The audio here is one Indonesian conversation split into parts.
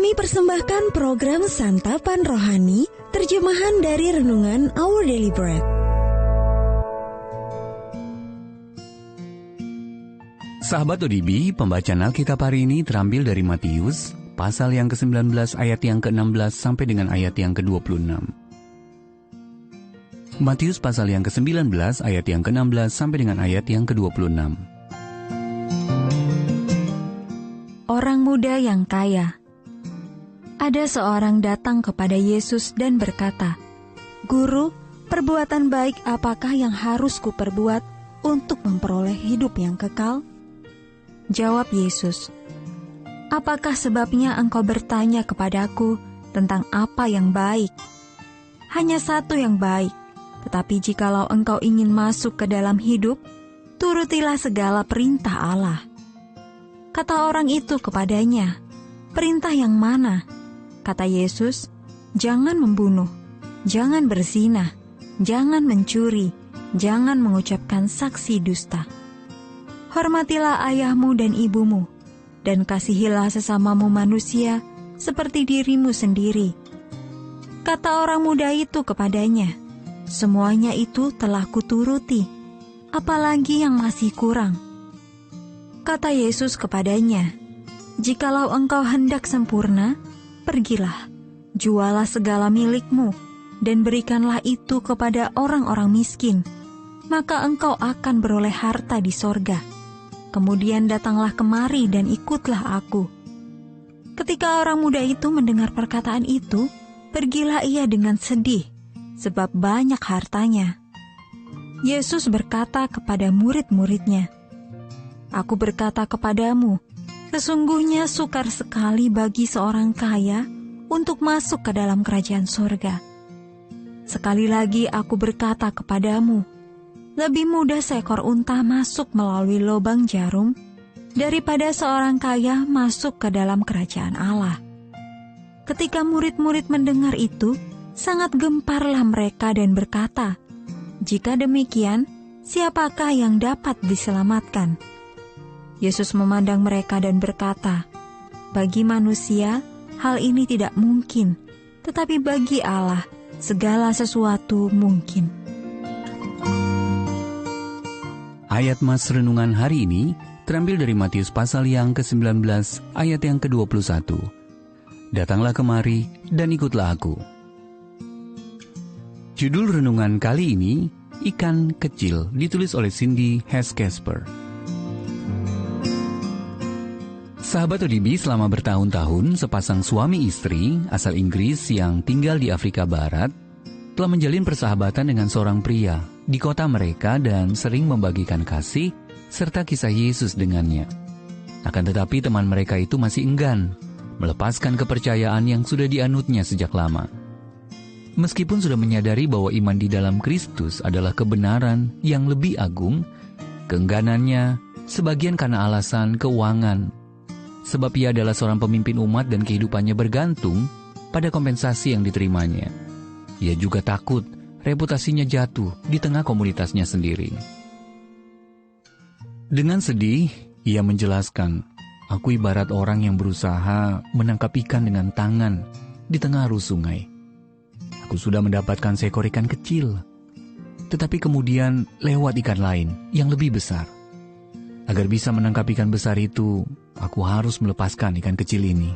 Kami persembahkan program Santapan Rohani, terjemahan dari Renungan Our Daily Bread. Sahabat ODB, pembacaan Alkitab hari ini terambil dari Matius, pasal yang ke-19 ayat yang ke-16 sampai dengan ayat yang ke-26. Matius pasal yang ke-19 ayat yang ke-16 sampai dengan ayat yang ke-26. Orang muda yang kaya. Ada seorang datang kepada Yesus dan berkata, "Guru, perbuatan baik apakah yang harus kuperbuat untuk memperoleh hidup yang kekal?" Jawab Yesus, "Apakah sebabnya engkau bertanya kepadaku tentang apa yang baik? Hanya satu yang baik, tetapi jikalau engkau ingin masuk ke dalam hidup, turutilah segala perintah Allah." Kata orang itu kepadanya, "Perintah yang mana?" Kata Yesus, "Jangan membunuh, jangan berzina, jangan mencuri, jangan mengucapkan saksi dusta. Hormatilah ayahmu dan ibumu, dan kasihilah sesamamu manusia seperti dirimu sendiri." Kata orang muda itu kepadanya, "Semuanya itu telah kuturuti, apalagi yang masih kurang?" Kata Yesus kepadanya, "Jikalau engkau hendak sempurna, pergilah, jualah segala milikmu, dan berikanlah itu kepada orang-orang miskin, maka engkau akan beroleh harta di sorga. Kemudian datanglah kemari dan ikutlah aku." Ketika orang muda itu mendengar perkataan itu, pergilah ia dengan sedih, sebab banyak hartanya. Yesus berkata kepada murid-muridnya, "Aku berkata kepadamu, sesungguhnya sukar sekali bagi seorang kaya untuk masuk ke dalam kerajaan sorga. Sekali lagi aku berkata kepadamu, lebih mudah seekor unta masuk melalui lubang jarum daripada seorang kaya masuk ke dalam kerajaan Allah." Ketika murid-murid mendengar itu, sangat gemparlah mereka dan berkata, "Jika demikian, siapakah yang dapat diselamatkan?" Yesus memandang mereka dan berkata, "Bagi manusia, hal ini tidak mungkin, tetapi bagi Allah, segala sesuatu mungkin." Ayat Mas Renungan hari ini terambil dari Matius pasal yang ke-19 ayat yang ke-21. Datanglah kemari dan ikutlah aku. Judul renungan kali ini, Ikan Kecil, ditulis oleh Cindy Hess Casper. Sahabat ODB, selama bertahun-tahun sepasang suami istri asal Inggris yang tinggal di Afrika Barat telah menjalin persahabatan dengan seorang pria di kota mereka dan sering membagikan kasih serta kisah Yesus dengannya. Akan tetapi teman mereka itu masih enggan melepaskan kepercayaan yang sudah dianutnya sejak lama. Meskipun sudah menyadari bahwa iman di dalam Kristus adalah kebenaran yang lebih agung, keengganannya sebagian karena alasan keuangan, sebab ia adalah seorang pemimpin umat dan kehidupannya bergantung pada kompensasi yang diterimanya. Ia juga takut reputasinya jatuh di tengah komunitasnya sendiri. Dengan sedih, ia menjelaskan, "Aku ibarat orang yang berusaha menangkap ikan dengan tangan di tengah arus sungai. Aku sudah mendapatkan seekor ikan kecil, tetapi kemudian lewat ikan lain yang lebih besar. Agar bisa menangkap ikan besar itu, aku harus melepaskan ikan kecil ini."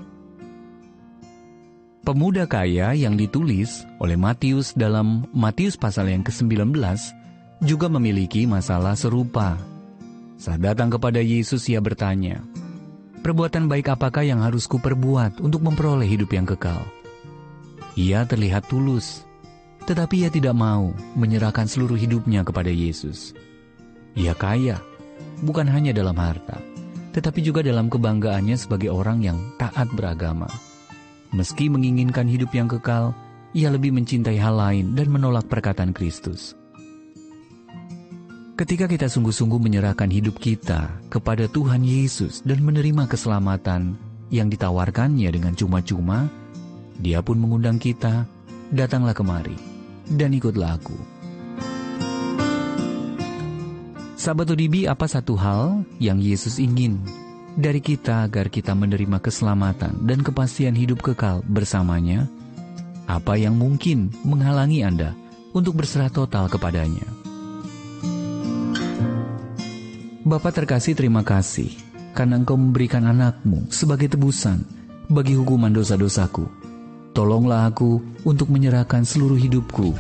Pemuda kaya yang ditulis oleh Matius dalam Matius pasal yang ke-19 juga memiliki masalah serupa. Saat datang kepada Yesus, ia bertanya, "Perbuatan baik apakah yang harus kuperbuat untuk memperoleh hidup yang kekal?" Ia terlihat tulus, tetapi ia tidak mau menyerahkan seluruh hidupnya kepada Yesus. Ia kaya, bukan hanya dalam harta, tetapi juga dalam kebanggaannya sebagai orang yang taat beragama. Meski menginginkan hidup yang kekal, ia lebih mencintai hal lain dan menolak perkataan Kristus. Ketika kita sungguh-sungguh menyerahkan hidup kita kepada Tuhan Yesus dan menerima keselamatan yang ditawarkannya dengan cuma-cuma, Dia pun mengundang kita, "Datanglah kemari dan ikutlah aku." Sahabat ODB, apa satu hal yang Yesus ingin dari kita agar kita menerima keselamatan dan kepastian hidup kekal bersamanya? Apa yang mungkin menghalangi Anda untuk berserah total kepadanya? Bapa terkasih, terima kasih karena Engkau memberikan anak-Mu sebagai tebusan bagi hukuman dosa-dosaku. Tolonglah aku untuk menyerahkan seluruh hidupku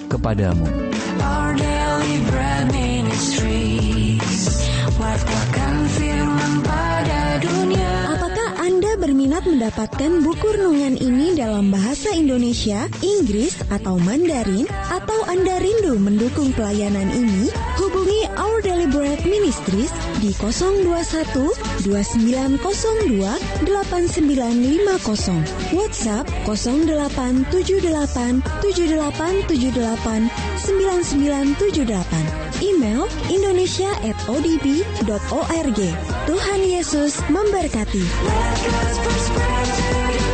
kepadamu. Our Daily Bread Ministries, wartakan firman pada dunia. Apakah Anda berminat mendapatkan buku renungan ini dalam bahasa Indonesia, Inggris, atau Mandarin? Atau Anda rindu mendukung pelayanan ini? Hubungi Our Daily Bread Ministries di 021 2902 8950, WhatsApp 0878 7878 9978, email indonesia@odb.org. Tuhan Yesus memberkati. Let God's prosperity